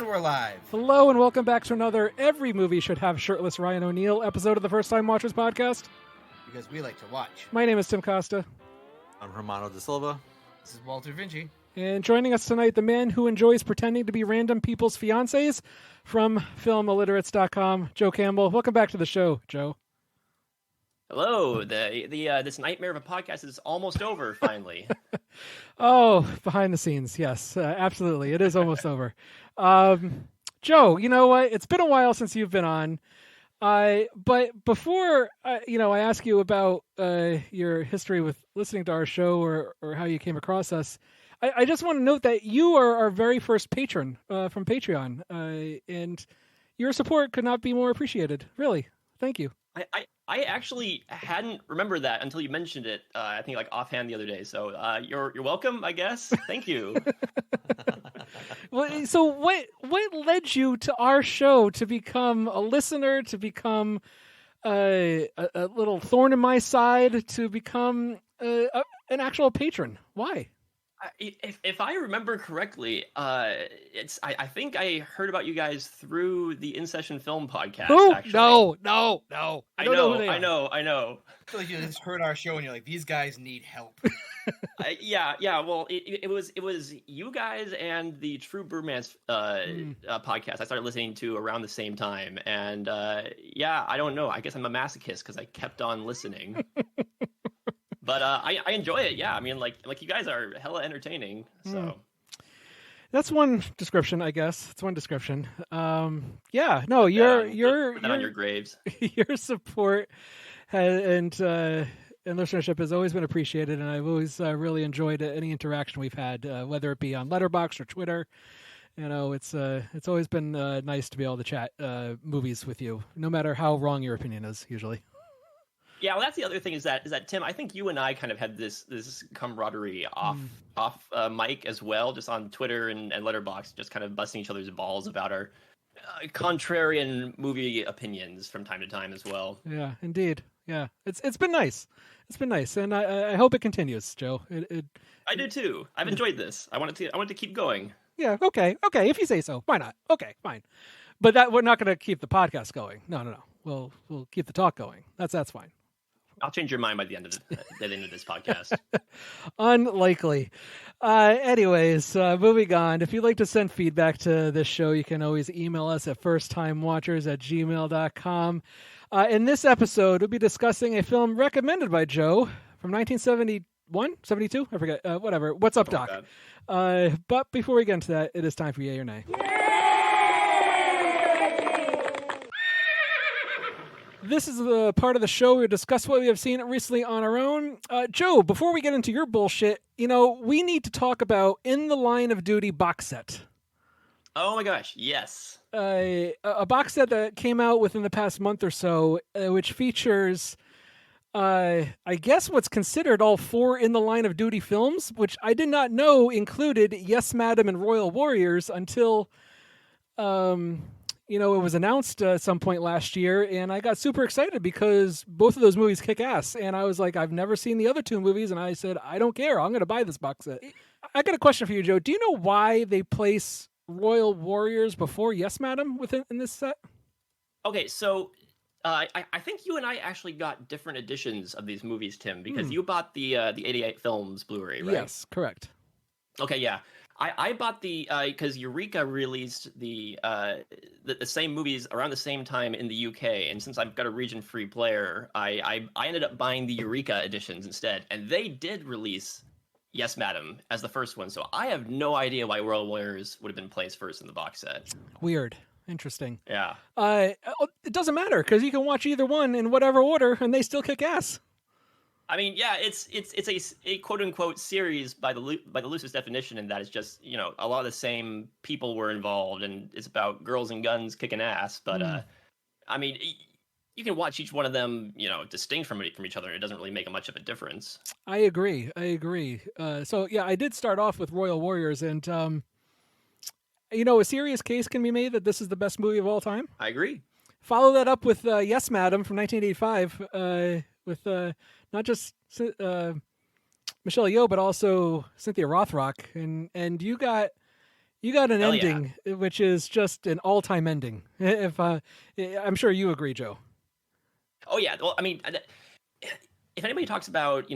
And we're live. Hello and welcome back to another Every Movie Should Have Shirtless Ryan O'Neal episode of the First Time Watchers podcast. Because we like to watch. My name is Tim Costa. I'm Hermano de Silva. This is Walter Vinci. And joining us tonight, the man who enjoys pretending to be random people's fiancés from filmilliterates.com, Joe Campbell. Welcome back to the show, Joe. Hello. This nightmare of a podcast is almost over, finally. Oh, behind the scenes, yes, absolutely. It is almost over. Joe, you know what? It's been a while since you've been on. But before, I ask you about your history with listening to our show or how you came across us, I just want to note that you are our very first patron from Patreon, and your support could not be more appreciated. Really. Thank you. I actually hadn't remembered that until you mentioned it, I think like offhand the other day. So you're welcome, I guess. Thank you. Well, so what led you to our show to become a listener, to become a little thorn in my side, to become an actual patron? Why? If I remember correctly, I think I heard about you guys through the In Session Film podcast. Who? Actually. No. I know. I know. I feel like you just heard our show and you're like, these guys need help. Yeah. Well, it was you guys and the True Bromance podcast I started listening to around the same time, and I don't know. I guess I'm a masochist because I kept on listening. But I enjoy it. Yeah, I mean, like you guys are hella entertaining. So that's one description, I guess. It's one description. Your put that on your graves. Your support and listenership has always been appreciated, and I've always really enjoyed any interaction we've had, whether it be on Letterboxd or Twitter. You know, it's always been nice to be able to chat movies with you, no matter how wrong your opinion is. Usually. Yeah, well, that's the other thing is that Tim, I think you and I kind of had this camaraderie off mic as well, just on Twitter and Letterboxd, just kind of busting each other's balls about our contrarian movie opinions from time to time as well. Yeah, indeed. Yeah, it's been nice. It's been nice, and I hope it continues, Joe. I do too. I've enjoyed this. I want it to keep going. Yeah. Okay. If you say so, why not? Okay, fine. But we're not going to keep the podcast going. No. We'll keep the talk going. That's fine. I'll change your mind by the end of this podcast. Unlikely. Anyways, moving on. If you'd like to send feedback to this show, you can always email us at firsttimewatchers@gmail.com. In this episode, we'll be discussing a film recommended by Joe from 1971, 72? I forget. Whatever. What's up, Doc? But before we get into that, it is time for Yay or Nay. This is the part of the show where we discuss what we have seen recently on our own. Joe, before we get into your bullshit, we need to talk about In the Line of Duty box set. Oh my gosh, yes. A box set that came out within the past month or so, which features, I guess, what's considered all 4 In the Line of Duty films, which I did not know included Yes, Madam and Royal Warriors until... it was announced at some point last year, and I got super excited because both of those movies kick ass. And I was like, I've never seen the other 2 movies, and I said, I don't care. I'm going to buy this box set. I got a question for you, Joe. Do you know why they place Royal Warriors before Yes, Madam in this set? Okay, so I think you and I actually got different editions of these movies, Tim, because you bought the 88 Films Blu-ray, right? Yes, correct. Okay, yeah. I bought the because Eureka released the same movies around the same time in the UK, and since I've got a region-free player, I ended up buying the Eureka editions instead, and they did release Yes, Madam as the first one. So I have no idea why Royal Warriors would have been placed first in the box set. Weird. Interesting. Yeah. It doesn't matter because you can watch either one in whatever order, and they still kick ass. I mean, yeah, it's a quote unquote series by the loosest definition, in that it's just a lot of the same people were involved, and it's about girls and guns kicking ass. But I mean, you can watch each one of them, distinct from each other. It doesn't really make much of a difference. I agree. So yeah, I did start off with Royal Warriors, and a serious case can be made that this is the best movie of all time. I agree. Follow that up with Yes, Madam from 1985, with not just Michelle Yeoh, but also Cynthia Rothrock, and you got You got an Hell yeah. ending, which is just an all-time ending. If I'm sure you agree, Joe. Oh yeah. Well, I mean, if anybody talks about,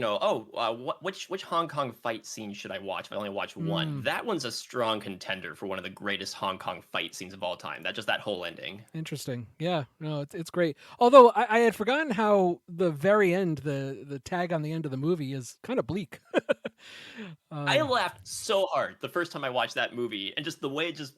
which Hong Kong fight scene should I watch if I only watch one, that one's a strong contender for one of the greatest Hong Kong fight scenes of all time. That whole ending. Interesting. Yeah, no, it's great. Although I had forgotten how the very end, the tag on the end of the movie is kind of bleak. I laughed so hard the first time I watched that movie, and just the way it just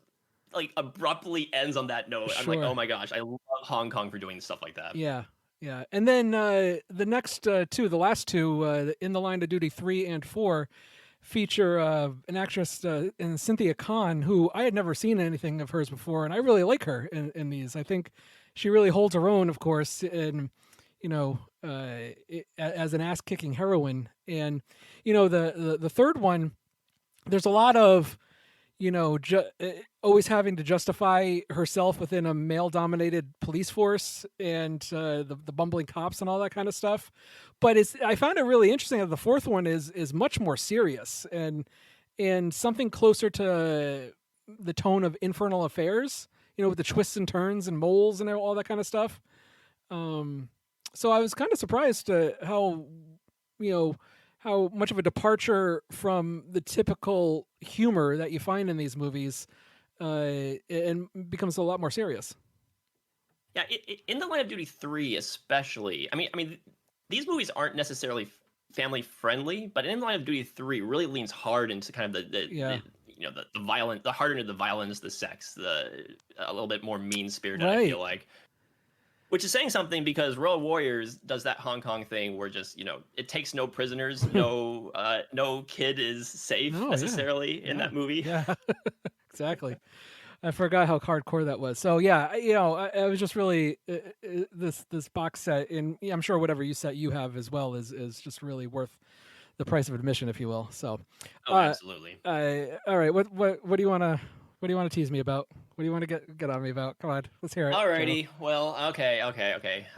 like abruptly ends on that note. I'm like, Sure. oh my gosh, I love Hong Kong for doing stuff like that. Yeah, yeah. And then the next two, the last two, In the Line of Duty 3 and 4, feature an actress in Cynthia Khan, who I had never seen anything of hers before, and I really like her in these. I think she really holds her own, of course, and as an ass-kicking heroine. And the third one, there's a lot of always having to justify herself within a male-dominated police force and the bumbling cops and all that kind of stuff. But I found it really interesting that the fourth one is much more serious and something closer to the tone of Infernal Affairs, with the twists and turns and moles and all that kind of stuff. So I was kind of surprised how much of a departure from the typical humor that you find in these movies, and becomes a lot more serious. Yeah, in the Line of Duty 3 especially. I mean, these movies aren't necessarily family friendly, but in Line of Duty 3 really leans hard into kind of the violent, the harder into the violence, the sex, a little bit more mean spirited. Right. I feel like. Which is saying something because Royal Warriors does that Hong Kong thing where just, it takes no prisoners, no kid is safe necessarily in that movie. Yeah, exactly. I forgot how hardcore that was. So yeah, I was just really this box set, and I'm sure whatever set you have as well is just really worth the price of admission, if you will. So, absolutely. All right, what do you want to tease me about? What do you want to get on me about? Come on, let's hear it. Alrighty. Joe. Well, okay.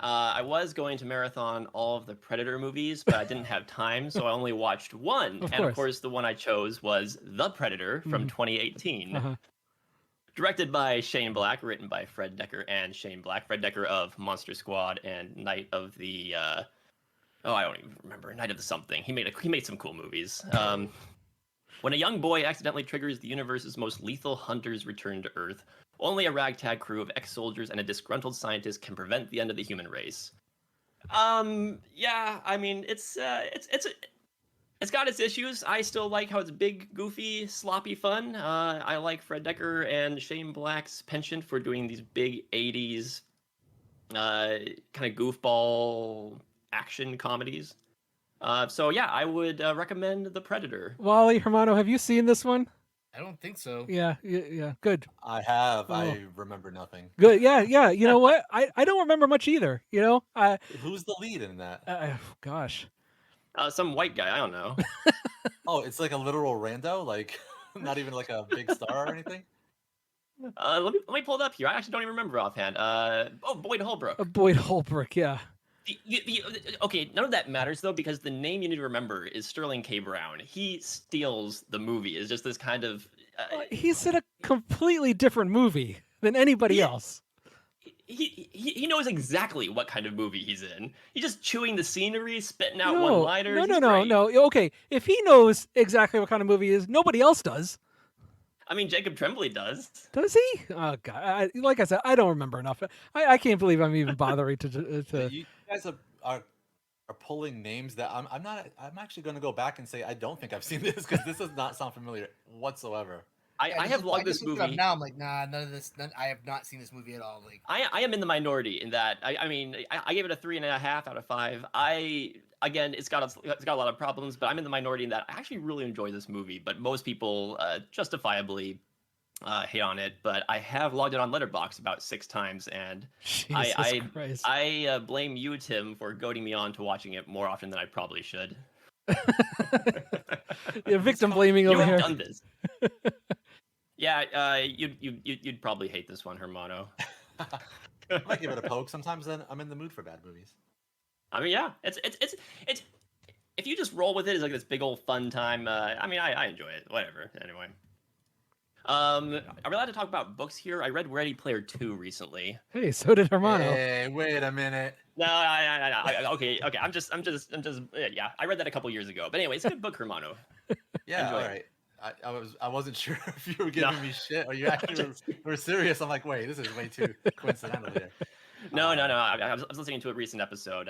I was going to marathon all of the Predator movies, but I didn't have time, so I only watched one. Of course, the one I chose was The Predator from 2018. Uh-huh. Directed by Shane Black, written by Fred Dekker and Shane Black. Fred Dekker of Monster Squad and Night of the... I don't even remember. Night of the something. He made some cool movies. When a young boy accidentally triggers the universe's most lethal hunters return to Earth, only a ragtag crew of ex-soldiers and a disgruntled scientist can prevent the end of the human race. Yeah, I mean, it's got its issues. I still like how it's big, goofy, sloppy fun. I like Fred Dekker and Shane Black's penchant for doing these big 80s kind of goofball action comedies. So yeah, I would recommend The Predator. Wally, Hermano, have you seen this one? I don't think so. Yeah, good. I have. Oh. I remember nothing. Good. Yeah. You know what? I don't remember much either. Who's the lead in that? Gosh. Some white guy. I don't know. Oh, it's like a literal rando, like not even like a big star or anything. Let me pull it up here. I actually don't even remember offhand. Boyd Holbrook. Boyd Holbrook. Yeah. Okay, none of that matters though, because the name you need to remember is Sterling K. Brown. He steals the movie. It's just this kind of. He's in a completely different movie than anybody else. He knows exactly what kind of movie he's in. He's just chewing the scenery, spitting out one-liners. No. Okay, if he knows exactly what kind of movie he is, nobody else does. I mean, Jacob Tremblay does. Does he? Oh God! Like I said, I don't remember enough. I can't believe I'm even bothering to. You guys are pulling names that I'm not. I'm actually going to go back and say I don't think I've seen this because this does not sound familiar whatsoever. I have logged this movie. Now I'm like, nah, none of this. I have not seen this movie at all. Like, I am in the minority in that. I mean, I gave it a 3.5 out of 5. Again, it's got a lot of problems, but I'm in the minority in that I actually really enjoy this movie. But most people justifiably hate on it. But I have logged it on Letterboxd about 6 times, and I blame you, Tim, for goading me on to watching it more often than I probably should. Victim blaming over here. You have done this. Yeah, you'd probably hate this one, Hermano. I might give it a poke. Sometimes then I'm in the mood for bad movies. I mean, yeah, it's if you just roll with it, it's like this big old fun time. I mean, I enjoy it. Whatever. Anyway. Are we allowed to talk about books here? I read Ready Player 2 recently. Hey, so did Hermano. Hey, wait a minute. No, okay. I'm just, yeah. I read that a couple years ago. But anyway, it's a good book, Hermano. Yeah, Enjoy all it. right. I wasn't sure if you were giving me shit or you actually were serious. I'm like, wait, this is way too coincidental here. No. I was listening to a recent episode,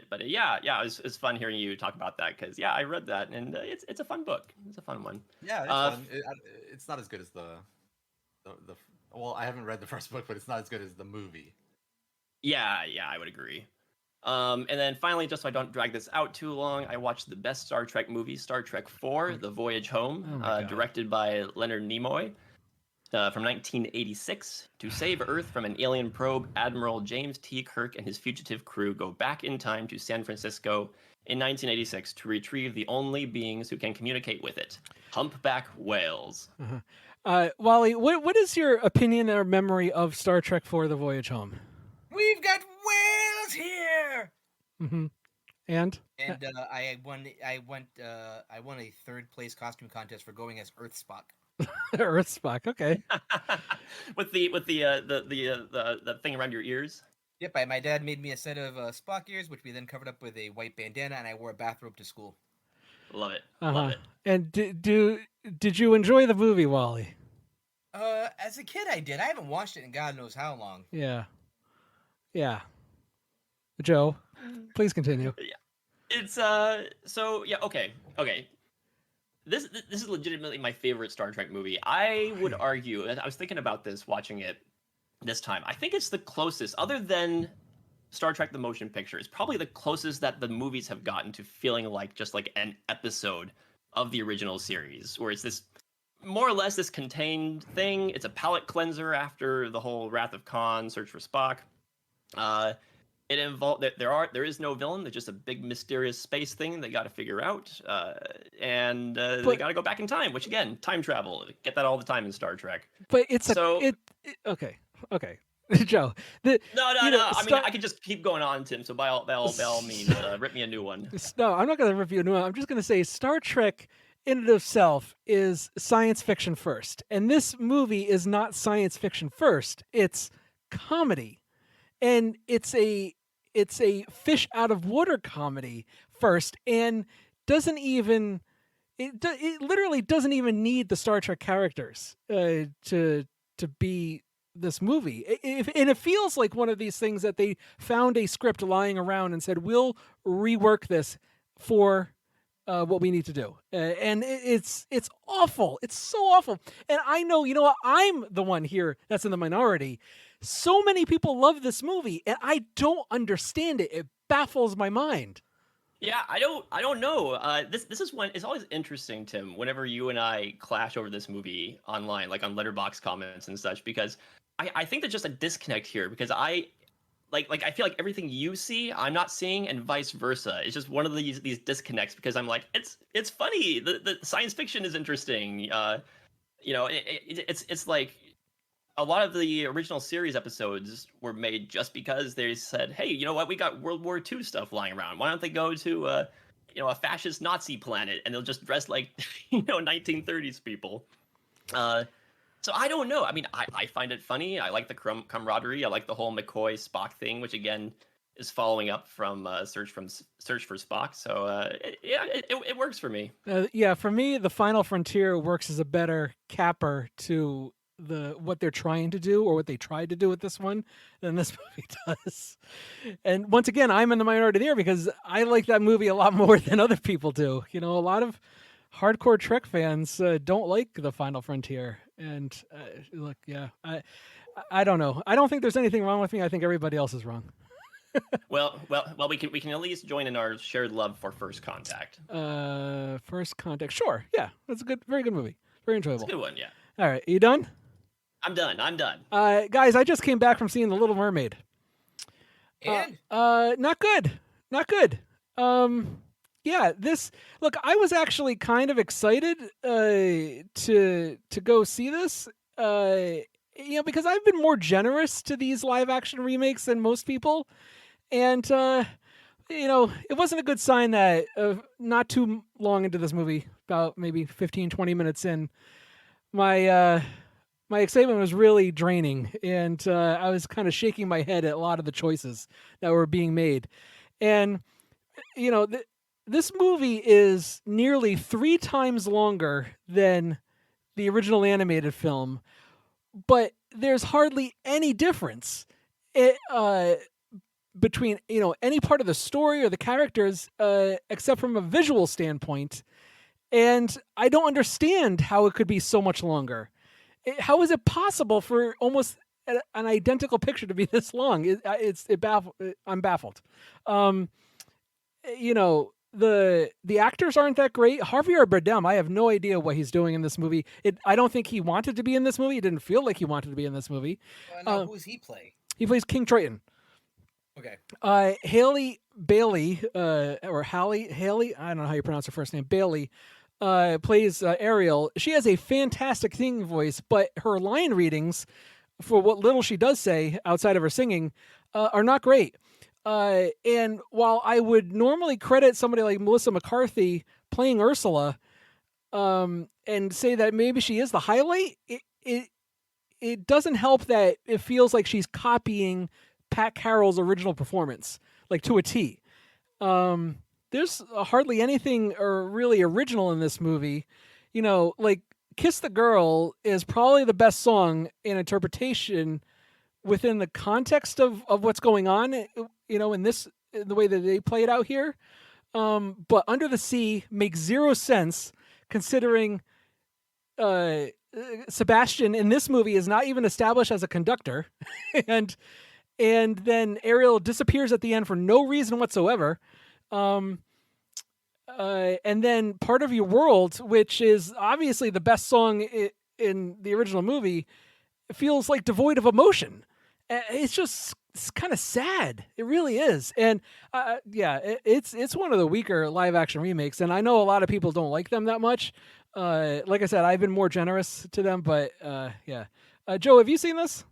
but yeah, it was fun hearing you talk about that because I read that and it's a fun book. It's a fun one. Yeah, it's fun. It's not as good as the. Well, I haven't read the first book, but it's not as good as the movie. Yeah, I would agree. And then finally, just so I don't drag this out too long, I watched the best Star Trek movie, Star Trek IV: The Voyage Home, directed by Leonard Nimoy. From 1986, to save Earth from an alien probe, Admiral James T. Kirk and his fugitive crew go back in time to San Francisco in 1986 to retrieve the only beings who can communicate with it, humpback whales. Wally, what is your opinion or memory of Star Trek IV: The Voyage Home? We've got whales here. Mm-hmm. And I won a third place costume contest for going as Earth Spock. Earth Spock, okay. with the thing around your ears. Yep, my dad made me a set of Spock ears, which we then covered up with a white bandana, and I wore a bathrobe to school. Love it. Uh-huh. Love it. And did you enjoy the movie, Wally? As a kid, I did. I haven't watched it in God knows how long. Yeah. Joe, please continue. Yeah. It's okay. This is legitimately my favorite Star Trek movie. I would argue, I was thinking about this watching it this time. I think it's the closest, other than Star Trek the Motion Picture, it's probably the closest that the movies have gotten to feeling like just like an episode of the original series, where it's this more or less this contained thing. It's a palate cleanser after the whole Wrath of Khan, Search for Spock. It involved there is no villain. There's just a big mysterious space thing they got to figure out, and they got to go back in time. Which again, time travel. Get that all the time in Star Trek. But it's okay. Joe. No. I mean, I could just keep going on, Tim. So by all means, rip me a new one. No, I'm not going to rip you a new one. I'm just going to say Star Trek in and of itself is science fiction first, and this movie is not science fiction first. It's comedy, and it's a fish out of water comedy first, and it literally doesn't even need the Star Trek characters to be this movie. And it feels like one of these things that they found a script lying around and said, we'll rework this for what we need to do. And it's awful. It's so awful. And I know, what? I'm the one here that's in the minority. So many people love this movie, and I don't understand it. It baffles my mind. Yeah, I don't know. This is one. It's always interesting, Tim, whenever you and I clash over this movie online, like on Letterboxd comments and such, because I think there's just a disconnect here, because I feel like everything you see, I'm not seeing, and vice versa. It's just one of these disconnects, because I'm like, it's funny. The science fiction is interesting. It's like a lot of the original series episodes were made just because they said, hey, you know what? We got World War II stuff lying around. Why don't they go to a fascist Nazi planet, and they'll just dress like 1930s people. So I don't know. I mean, I find it funny. I like the camaraderie. I like the whole McCoy Spock thing, which again is following up from Search for Spock. So it works for me. For me, The Final Frontier works as a better capper to what they're trying to do, or what they tried to do with this one, than this movie does. And once again, I'm in the minority there, because I like that movie a lot more than other people do. A lot of hardcore Trek fans don't like The Final Frontier. And look, I don't know. I don't think there's anything wrong with me. I think everybody else is wrong. well, we can at least join in our shared love for First Contact. First Contact, sure, yeah, that's a very good movie, very enjoyable. It's a good one, yeah. All right, are you done? I'm done. Guys, I just came back from seeing The Little Mermaid. And not good. Look, I was actually kind of excited to go see this, because I've been more generous to these live action remakes than most people, and it wasn't a good sign that not too long into this movie, about maybe 15-20 minutes in, my my excitement was really draining, and I was kind of shaking my head at a lot of the choices that were being made. And this movie is nearly 3 times longer than the original animated film, but there's hardly any difference between any part of the story or the characters, except from a visual standpoint. And I don't understand how it could be so much longer. How is it possible for almost an identical picture to be this long? I'm baffled. The actors aren't that great. Javier Bardem, I have no idea what he's doing in this movie. I don't think he wanted to be in this movie. It didn't feel like he wanted to be in this movie. Now, who does he play? He plays King Triton. Okay. Haley Bailey, or Haley, I don't know how you pronounce her first name, Bailey, plays Ariel. She has a fantastic singing voice, but her line readings, for what little she does say outside of her singing, are not great. And while I would normally credit somebody like Melissa McCarthy playing Ursula, and say that maybe she is the highlight, it doesn't help that it feels like she's copying Pat Carroll's original performance, like to a T. There's hardly anything really original in this movie. Like Kiss the Girl is probably the best song in interpretation within the context of what's going on, in the way that they play it out here. But Under the Sea makes zero sense, considering Sebastian in this movie is not even established as a conductor. and then Ariel disappears at the end for no reason whatsoever. And then Part of Your World, which is obviously the best song in the original movie, feels like devoid of emotion. It's kind of sad. It really is. And it's one of the weaker live action remakes. And I know a lot of people don't like them that much. Like I said, I've been more generous to them, but yeah. Joe, have you seen this?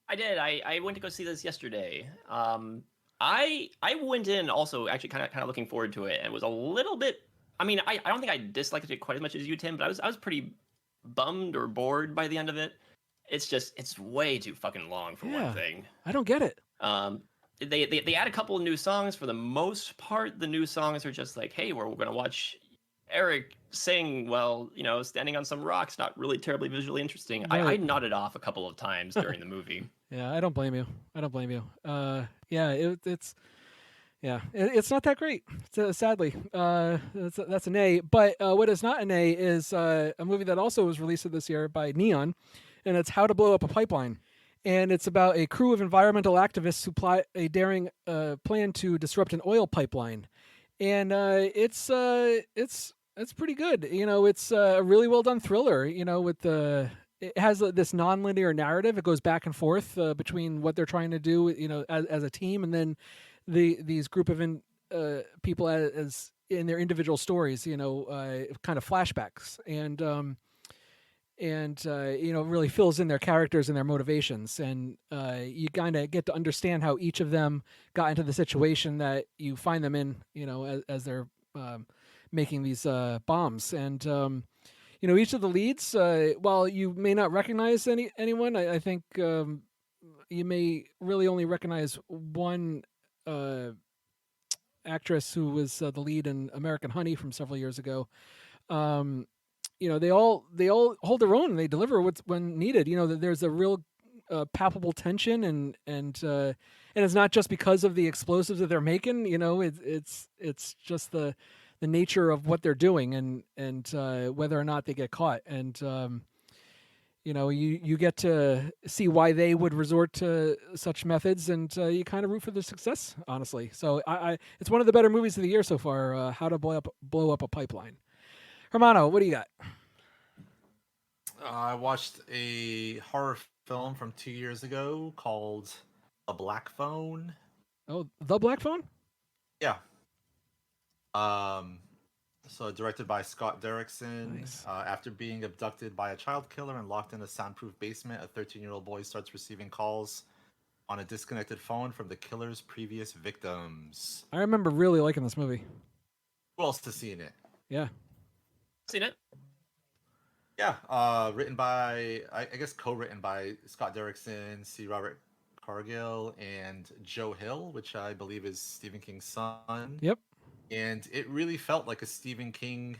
I did. I went to go see this yesterday. I went in also actually kind of looking forward to it, and was a little bit. I mean, I don't think I disliked it quite as much as you, Tim, but I was pretty bummed or bored by the end of it. It's way too fucking long for one thing. I don't get it. They add a couple of new songs. For the most part, the new songs are just like, hey, we're gonna watch Eric sing while standing on some rocks. Not really terribly visually interesting. Right. I nodded off a couple of times during the movie. Yeah, I don't blame you. It's not that great. Sadly, that's an A. But what is not an A is a movie that also was released this year by Neon, and it's How to Blow Up a Pipeline. And it's about a crew of environmental activists who plot a daring plan to disrupt an oil pipeline. And it's pretty good. It's a really well done thriller. It has this non-linear narrative. It goes back and forth between what they're trying to do, as a team, and then these group of people as in their individual stories, kind of flashbacks, and really fills in their characters and their motivations, and you kind of get to understand how each of them got into the situation that you find them in, as they're making these bombs. And each of the leads, while you may not recognize anyone, I think you may really only recognize one actress who was the lead in American Honey from several years ago. They all hold their own, and they deliver when needed. There's a real palpable tension, and it's not just because of the explosives that they're making. It's just the nature of what they're doing, and whether or not they get caught. And you get to see why they would resort to such methods, and you kind of root for their success, honestly. So it's one of the better movies of the year so far. How to blow up a pipeline. Hermano, what do you got? I watched a horror film from 2 years ago called The Black Phone. Oh, The Black Phone? Yeah. So directed by Scott Derrickson. Nice. After being abducted by a child killer and locked in a soundproof basement, a 13-year-old boy starts receiving calls on a disconnected phone from the killer's previous victims. I remember really liking this movie. Who else has seen it? Yeah. Seen it? Yeah, written by, I guess co-written by Scott Derrickson, C. Robert Cargill, and Joe Hill, which I believe is Stephen King's son. Yep. And it really felt like a Stephen King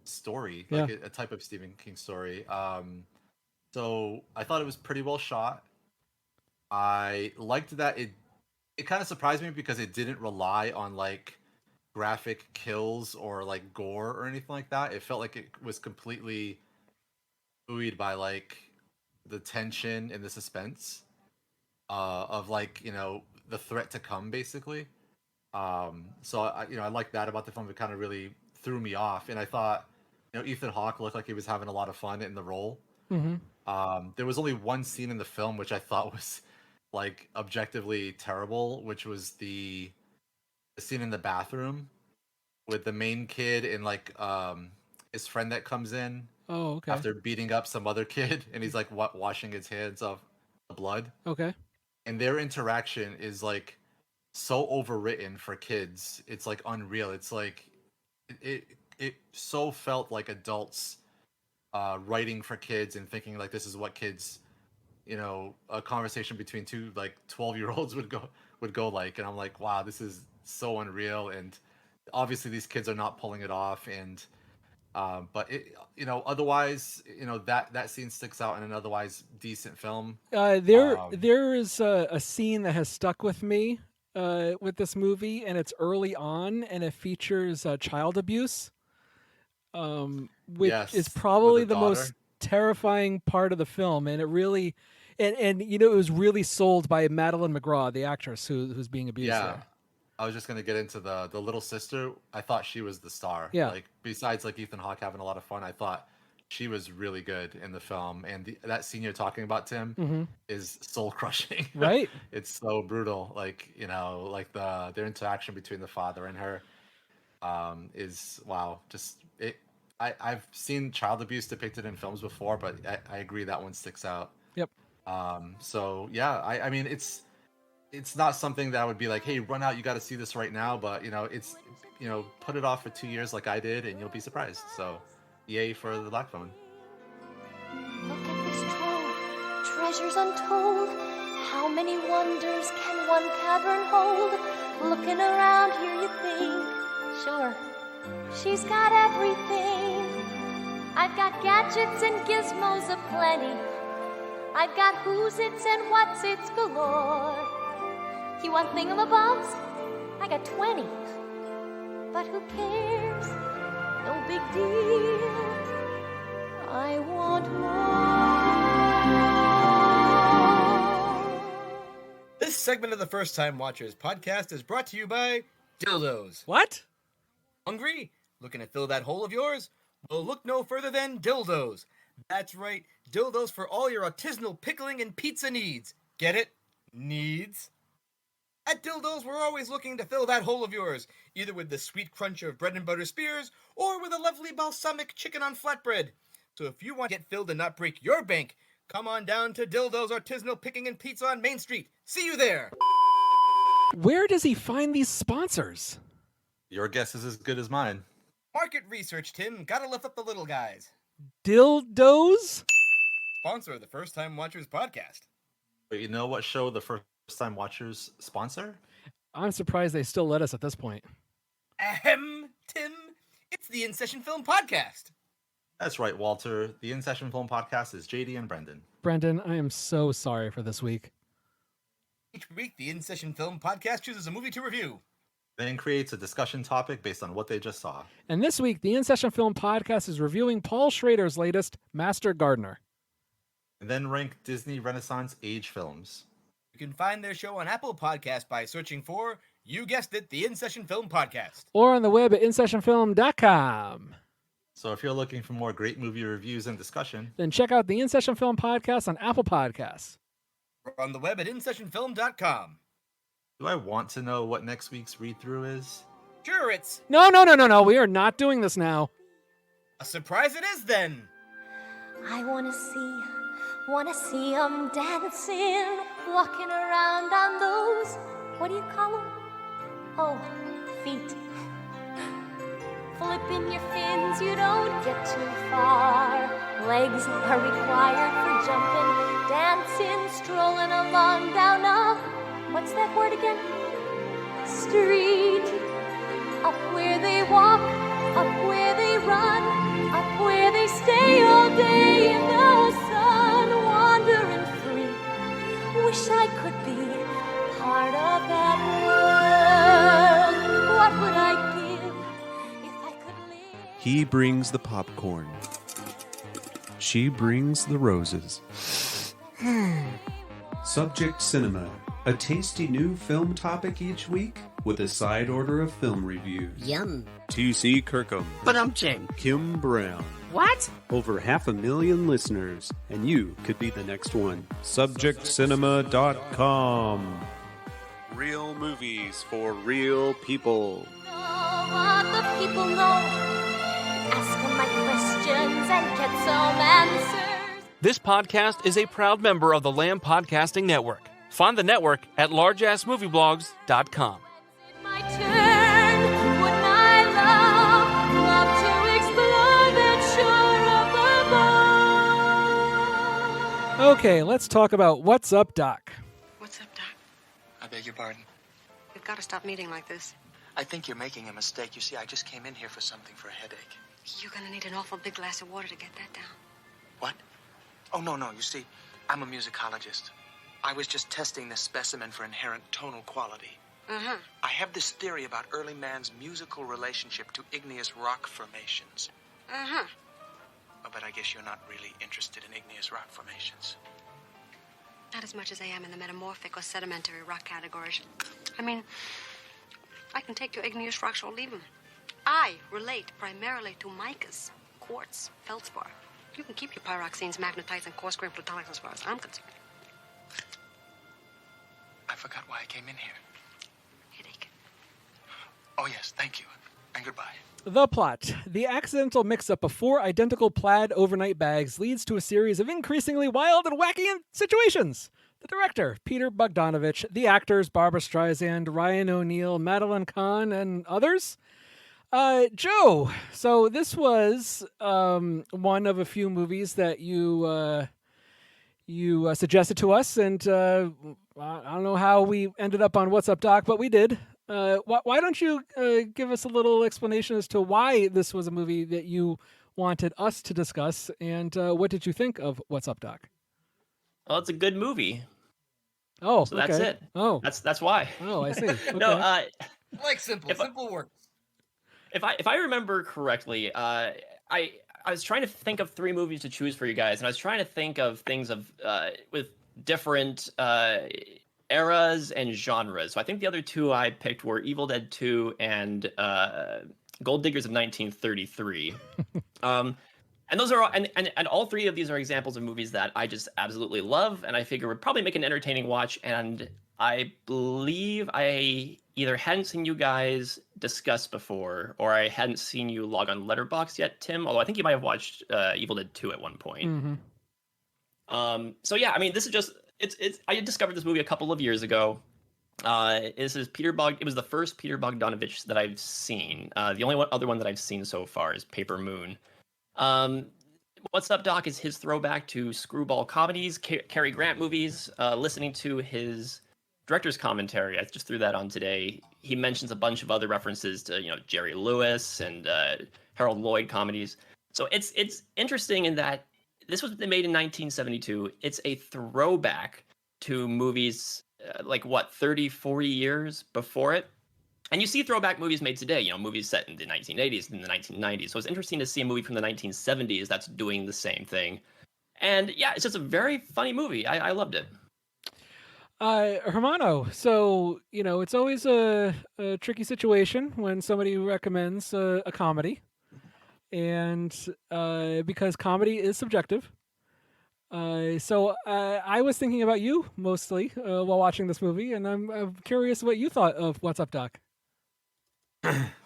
story, Yeah. like a type of Stephen King story. So I thought it was pretty well shot. I liked that it kind of surprised me because it didn't rely on like graphic kills or like gore or anything like that. It felt like it was completely buoyed by like the tension and the suspense of like the threat to come basically. So I like that about the film. It kind of really threw me off, and I thought Ethan Hawke looked like he was having a lot of fun in the role. Mm-hmm. There was only one scene in the film which I thought was like objectively terrible, which was the scene in the bathroom with the main kid and like his friend that comes in Oh, okay. after beating up some other kid, and he's like washing his hands of the blood. Okay. And their interaction is like so overwritten for kids. It's like unreal. It's like it so felt like adults writing for kids and thinking like this is what kids, a conversation between two like 12-year-olds would go like. And I'm like, wow, this is so unreal. And obviously these kids are not pulling it off. And but it, otherwise, that scene sticks out in an otherwise decent film. There is a scene that has stuck with me with this movie, and it's early on, and it features child abuse, which Yes, is with probably the the most daughter. terrifying part of the film, and it really, and it was really sold by Madeline McGraw, the actress who's being abused Yeah. there. I was just gonna get into the little sister. I thought she was the star. Yeah. Like besides like Ethan Hawke having a lot of fun, I thought she was really good in the film. And that scene you're talking about, Tim, Mm-hmm. is soul crushing. Right? It's so brutal. Like like their interaction between the father and her is wow. Just it. I've seen child abuse depicted in films before, but I agree that one sticks out. Yep. So yeah, I mean it's not something that would be like, hey, run out, you got to see this right now. But it's put it off for 2 years like I did, and you'll be surprised. So, yay for the Black Phone. Look at this trove, treasures untold. How many wonders can one cavern hold? Looking around here, you think, sure, she's got everything. I've got gadgets and gizmos aplenty. I've got who's its and what's its galore. You want thingamabobs? I got 20. But who cares? No big deal. I want more. This segment of the First Time Watchers podcast is brought to you by dildos. What? Hungry? Looking to fill that hole of yours? Well, look no further than dildos. That's right, dildos for all your artisanal pickling and pizza needs. Get it? Needs. At Dildos, we're always looking to fill that hole of yours, either with the sweet crunch of bread and butter spears, or with a lovely balsamic chicken on flatbread. So if you want to get filled and not break your bank, come on down to Dildos Artisanal Picking and Pizza on Main Street. See you there! Where does he find these sponsors? Your guess is as good as mine. Market research, Tim. Gotta lift up the little guys. Dildos? Sponsor of the First Time Watchers podcast. But you know what show the First Time Watchers sponsor? I'm surprised they still let us at this point. Ahem, Tim. It's the In Session Film Podcast. That's right, Walter. The In Session Film Podcast is JD and Brendan. Brendan, I am so sorry for this week. Each week, the In Session Film Podcast chooses a movie to review. Then creates a discussion topic based on what they just saw. And this week, the In Session Film Podcast is reviewing Paul Schrader's latest, Master Gardener. And then rank Disney Renaissance age films. You can find their show on Apple Podcasts by searching for, you guessed it, the In Session Film Podcast. Or on the web at InSessionFilm.com. So if you're looking for more great movie reviews and discussion, Then check out the In Session Film Podcast on Apple Podcasts. We're on the web at InSessionFilm.com. do I want to know what next week's read-through is? Sure, it's No. We are not doing this now. a surprise it is then. I wanna see 'em dancing, walking around on those, what do you call 'em? Oh, feet. Flipping your fins, you don't get too far. Legs are required for jumping, dancing, strolling along down a, what's that word again? Street. Up where they walk, up where they run, up where they stay all day in the sun, wandering free. Wish I could be part of that world. What would I give if I could live? He brings the popcorn. She brings the roses. Subject Cinema, a tasty new film topic each week with a side order of film reviews. Yum. T.C. Kirkham. But I'm Jim. Kim Brown. What? Over 500,000 listeners, and you could be the next one. SubjectCinema.com. Real movies for real people. Know what the people know. Ask them my questions and get some answers. This podcast is a proud member of the Lamb Podcasting Network. Find the network at largeassmovieblogs.com. My turn, wouldn't I love to explore that shore up above? Okay, let's talk about What's Up, Doc. What's up, Doc? I beg your pardon. We've got to stop meeting like this. I think you're making a mistake. You see, I just came in here for something for a headache. You're gonna need an awful big glass of water to get that down. What? Oh, no. You see, I'm a musicologist. I was just testing this specimen for inherent tonal quality. Uh-huh. I have this theory about early man's musical relationship to igneous rock formations. Uh-huh. Oh, but I guess you're not really interested in igneous rock formations. Not as much as I am in the metamorphic or sedimentary rock categories. I mean, I can take your igneous rocks or leave them. I relate primarily to micas, quartz, feldspar. You can keep your pyroxenes, magnetites, and coarse-grained plutonics as far as I'm concerned. I forgot why I came in here. Headache. Oh, yes, thank you. And goodbye. The plot. The accidental mix-up of 4 identical plaid overnight bags leads to a series of increasingly wild and wacky situations. The director, Peter Bogdanovich, the actors, Barbara Streisand, Ryan O'Neal, Madeline Kahn, and others. Joe, so this was one of a few movies that you suggested to us, and I don't know how we ended up on What's Up, Doc, but we did. Why don't you give us a little explanation as to why this was a movie that you wanted us to discuss, and what did you think of What's Up, Doc? Well, it's a good movie. Oh, So okay. that's it. Oh, That's why. oh, I see. Okay. No, Like simple. If I- Simple works. if I remember correctly, I was trying to think of 3 movies to choose for you guys, and I was trying to think of things with different eras and genres. So I think the other 2 I picked were Evil Dead 2 and Gold Diggers of 1933. And those are and all 3 of these are examples of movies that I just absolutely love, and I figure would probably make an entertaining watch. And I believe I either hadn't seen you guys discuss before, or I hadn't seen you log on Letterboxd yet, Tim. Although I think you might have watched Evil Dead 2 at one point. Mm-hmm. So yeah, I mean, this is just it's. I discovered this movie a couple of years ago. This is It was the first Peter Bogdanovich that I've seen. The only other one that I've seen so far is Paper Moon. What's Up, Doc is his throwback to screwball comedies, Cary Grant movies. Listening to his director's commentary, I just threw that on today. He mentions a bunch of other references to Jerry Lewis and Harold Lloyd comedies. So it's interesting in that this was made in 1972. It's a throwback to movies 30, 40 years before it. And you see throwback movies made today, movies set in the 1980s and the 1990s. So it's interesting to see a movie from the 1970s that's doing the same thing. And yeah, it's just a very funny movie. I loved it. Hermano, so, it's always a tricky situation when somebody recommends a comedy. And because comedy is subjective. So I was thinking about you mostly while watching this movie, and I'm curious what you thought of What's Up, Doc.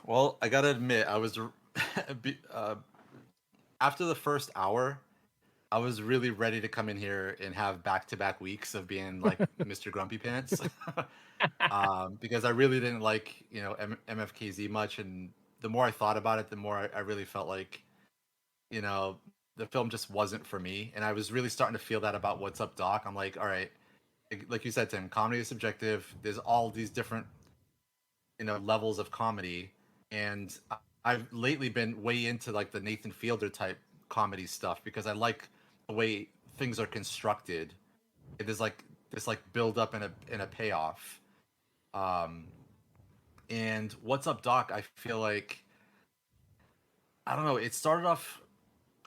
Well, I gotta admit, I was after the first hour, I was really ready to come in here and have back-to-back weeks of being like Mr. Grumpy Pants, because I really didn't like MFKZ much, and the more I thought about it, the more I really felt like the film just wasn't for me, and I was really starting to feel that about What's Up, Doc. I'm like, all right, like you said, Tim, comedy is subjective. There's all these different, levels of comedy, and I've lately been way into like the Nathan Fielder type comedy stuff because I like the way things are constructed. There's like this like build up and a payoff. Um, and What's Up, Doc? I feel like I don't know. It started off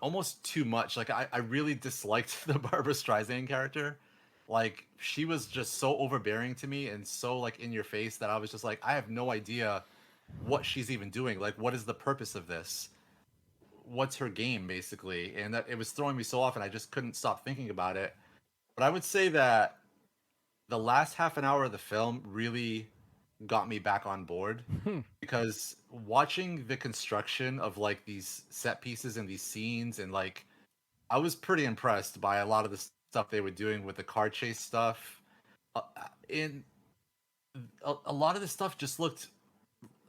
almost too much. Like I really disliked the Barbara Streisand character. Like she was just so overbearing to me and so like in your face that I was just like, I have no idea what she's even doing. Like, what is the purpose of this? What's her game, basically? And that it was throwing me so off, and I just couldn't stop thinking about it. But I would say that the last half an hour of the film really got me back on board because watching the construction of like these set pieces and these scenes and like I was pretty impressed by a lot of the stuff they were doing with the car chase stuff. In a lot of the stuff just looked,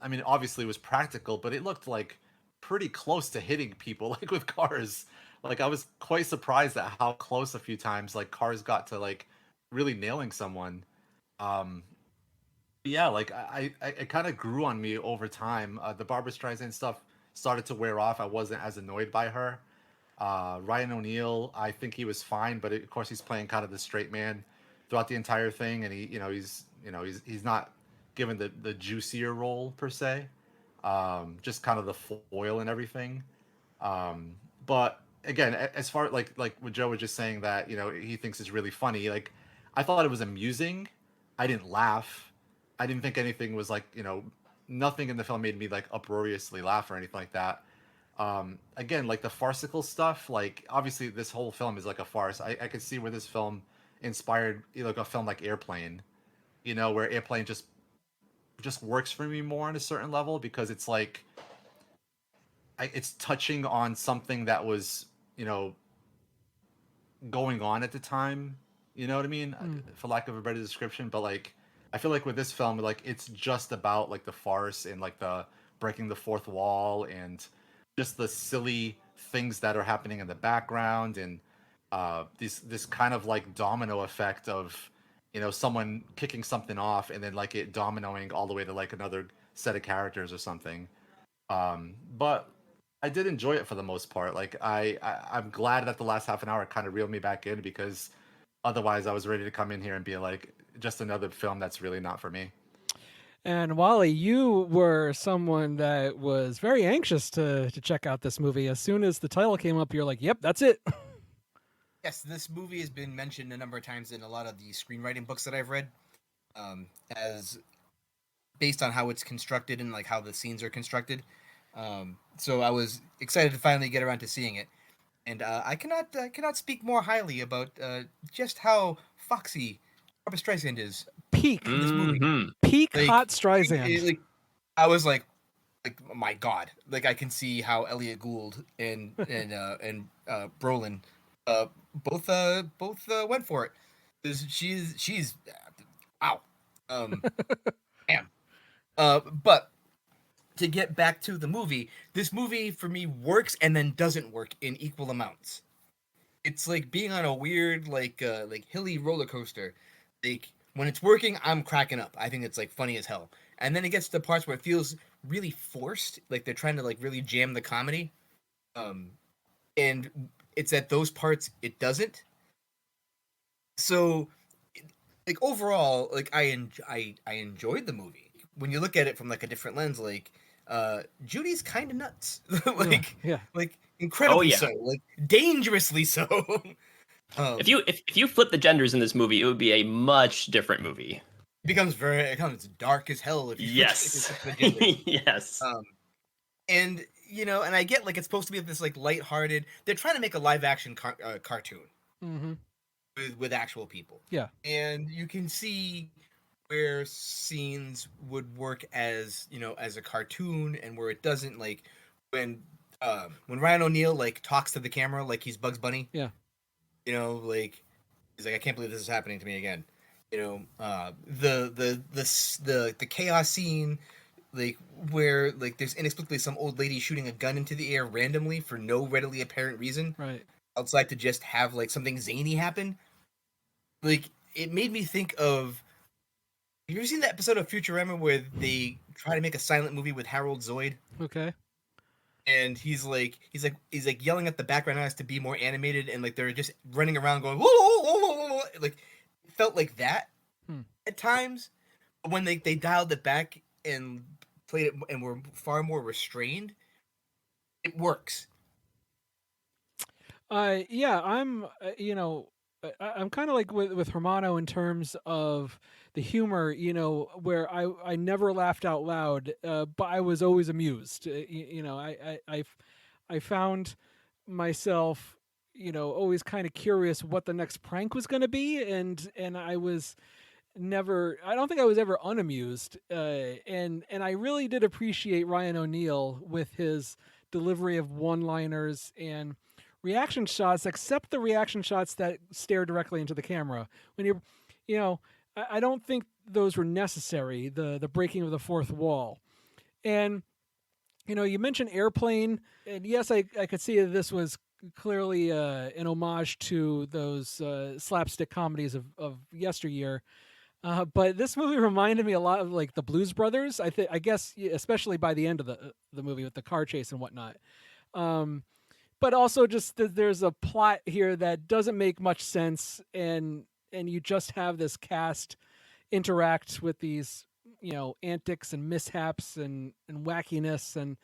I mean, obviously it was practical, but it looked like pretty close to hitting people like with cars. Like I was quite surprised at how close a few times like cars got to like really nailing someone. Um, yeah, like I it kind of grew on me over time. The Barbara Streisand stuff started to wear off. I wasn't as annoyed by her. Ryan O'Neal, I think he was fine, but of course he's playing kind of the straight man throughout the entire thing, and he's not given the juicier role per se, just kind of the foil and everything. But again, as far like what Joe was just saying that he thinks is really funny. Like I thought it was amusing. I didn't laugh. I didn't think anything was like nothing in the film made me like uproariously laugh or anything like that. Again, like the farcical stuff, like obviously this whole film is like a farce. I could see where this film inspired like a film like Airplane, where Airplane just works for me more on a certain level because it's like it's touching on something that was going on at the time. You know what I mean? For lack of a better description, but like I feel like with this film, like it's just about like the farce and like the breaking the fourth wall and just the silly things that are happening in the background and this kind of like domino effect of someone kicking something off and then like it dominoing all the way to like another set of characters or something. But I did enjoy it for the most part. Like I'm glad that the last half an hour kind of reeled me back in because otherwise I was ready to come in here and be like just another film that's really not for me. And Wally, you were someone that was very anxious to check out this movie. As soon as the title came up, you're like, "Yep, that's it." Yes, this movie has been mentioned a number of times in a lot of the screenwriting books that I've read, as based on how it's constructed and like how the scenes are constructed. So I was excited to finally get around to seeing it, and I cannot speak more highly about just how foxy Barbra Streisand is. Peak In this movie. Peak Like, hot Streisand. Like, I was like, oh my God! Like I can see how Elliot Gould and Brolin both went for it. 'Cause she's wow. Damn. But to get back to the movie, this movie for me works and then doesn't work in equal amounts. It's like being on a weird like hilly roller coaster. Like when it's working, I'm cracking up. I think it's like funny as hell. And then it gets to the parts where it feels really forced, like they're trying to like really jam the comedy. And it's at those parts it doesn't. So like overall, like I enjoyed the movie. When you look at it from like a different lens, like Judy's kind of nuts. Like yeah. like incredibly Oh, yeah. so, like dangerously so. If you flip the genders in this movie, it would be a much different movie. It becomes dark as hell if you Yes. flip the genders. Yes. And and I get like it's supposed to be this like lighthearted. They're trying to make a live action cartoon Mm-hmm. with actual people. Yeah. And you can see where scenes would work as as a cartoon and where it doesn't, like when Ryan O'Neal like talks to the camera like he's Bugs Bunny. Yeah. Like he's like, I can't believe this is happening to me again. The chaos scene like where like there's inexplicably some old lady shooting a gun into the air randomly for no readily apparent reason, Right. outside to just have like something zany happen. Like it made me think of. Have you ever seen that episode of Futurama where they try to make a silent movie with Harold Zoid? Okay. And he's like yelling at the background eyes to be more animated, and like they're just running around going whoa, whoa, whoa, whoa, whoa. Like it felt like that at times. But when they dialed it back and played it and were far more restrained, it works. Yeah, I'm I'm kind of like with Hermano in terms of the humor, where I never laughed out loud, but I was always amused. I found myself, always kind of curious what the next prank was going to be, and I was never. I don't think I was ever unamused, and I really did appreciate Ryan O'Neal with his delivery of one-liners and reaction shots, except the reaction shots that stare directly into the camera. When I don't think those were necessary. The breaking of the fourth wall, and you mentioned Airplane, and yes, I could see that this was clearly an homage to those slapstick comedies of yesteryear. But this movie reminded me a lot of like the Blues Brothers. I guess especially by the end of the movie with the car chase and whatnot. But also just there's a plot here that doesn't make much sense, and you just have this cast interact with these antics and mishaps and wackiness, and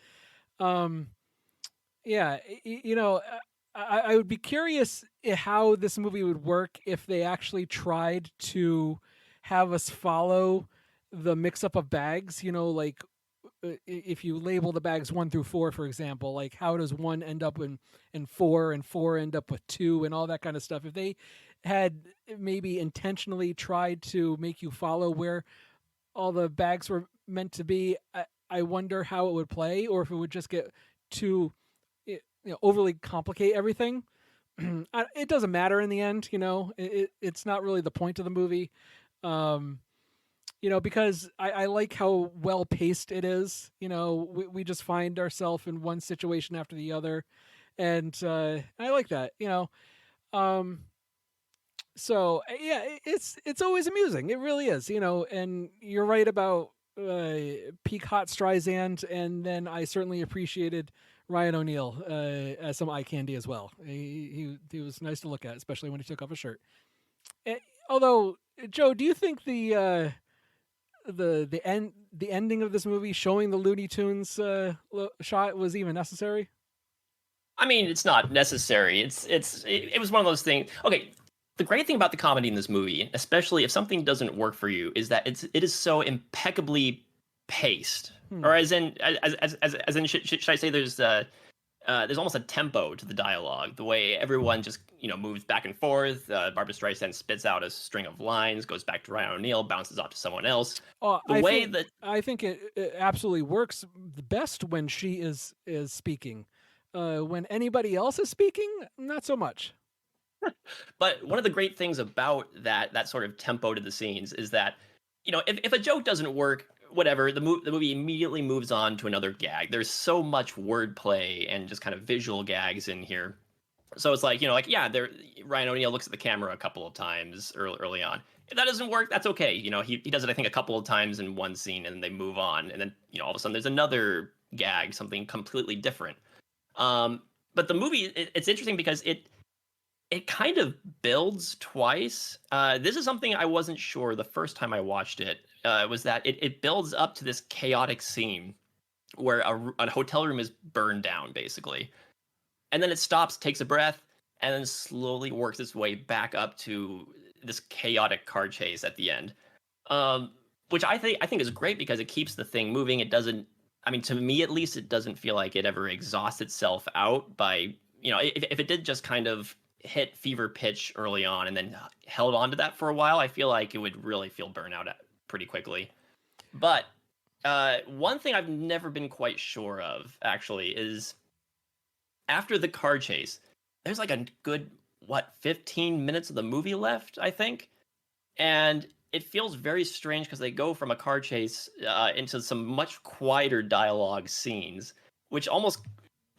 I would be curious how this movie would work if they actually tried to have us follow the mix-up of bags. Like if you label the bags 1 through 4, for example, like how does 1 end up in 4 and 4 end up with 2 and all that kind of stuff. If they had maybe intentionally tried to make you follow where all the bags were meant to be, I wonder how it would play, or if it would just get too overly complicate everything. It doesn't matter in the end. It's not really the point of the movie. Because I like how well paced it is. We just find ourselves in one situation after the other, and I like that. So yeah, it's always amusing. It really is. And you're right about peak hot Streisand, and then I certainly appreciated Ryan O'Neal as some eye candy as well. He was nice to look at, especially when he took off his shirt. Although, Joe, do you think the ending of this movie showing the Looney Tunes shot was even necessary? I mean, it's not necessary. It was one of those things. Okay, the great thing about the comedy in this movie, especially if something doesn't work for you, is that it is so impeccably paced. Or as in should I say there's almost a tempo to the dialogue. The way everyone just moves back and forth. Barbra Streisand spits out a string of lines, goes back to Ryan O'Neal, bounces off to someone else. I think it absolutely works best when she is speaking. When anybody else is speaking, not so much. But one of the great things about that sort of tempo to the scenes is that, if a joke doesn't work, whatever, the movie immediately moves on to another gag. There's so much wordplay and just kind of visual gags in here. So it's like, Ryan O'Neal looks at the camera a couple of times early on. If that doesn't work, that's okay. He does it, I think, a couple of times in one scene, and then they move on. And then, all of a sudden there's another gag, something completely different. But the movie, it's interesting because it kind of builds twice. This is something I wasn't sure the first time I watched it, was that it builds up to this chaotic scene where a hotel room is burned down, basically. And then it stops, takes a breath, and then slowly works its way back up to this chaotic car chase at the end. Which I think is great because it keeps the thing moving. It doesn't, I mean, to me at least, it doesn't feel like it ever exhausts itself out by, if it did just kind of hit fever pitch early on and then held on to that for a while, I feel like it would really feel burnout pretty quickly. But one thing I've never been quite sure of, actually, is after the car chase, there's like a good, 15 minutes of the movie left, I think. And it feels very strange because they go from a car chase into some much quieter dialogue scenes, which almost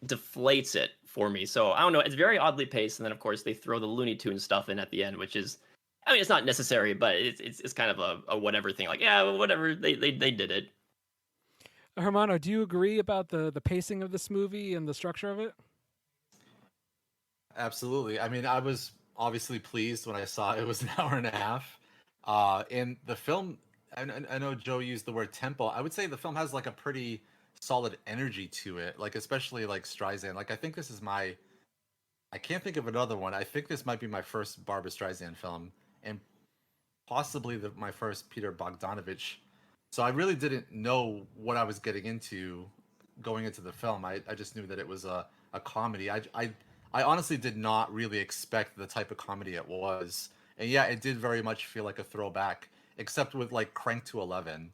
deflates it for me. So I don't know. It's very oddly paced, and then of course they throw the Looney Tunes stuff in at the end, which is, I mean, it's not necessary, but it's kind of a whatever thing. Like, yeah, whatever. They did it. Hermano, do you agree about the pacing of this movie and the structure of it? Absolutely. I mean, I was obviously pleased when I saw it was an hour and a half. And the film, I know Joe used the word tempo. I would say the film has like a pretty solid energy to it, like especially like Streisand. Like I think this is I can't think of another one. I think this might be my first Barbra Streisand film, and possibly my first Peter Bogdanovich. So I really didn't know what I was getting into going into the film. I just knew that it was a comedy. I honestly did not really expect the type of comedy it was. And yeah, it did very much feel like a throwback, except with like Crank to 11.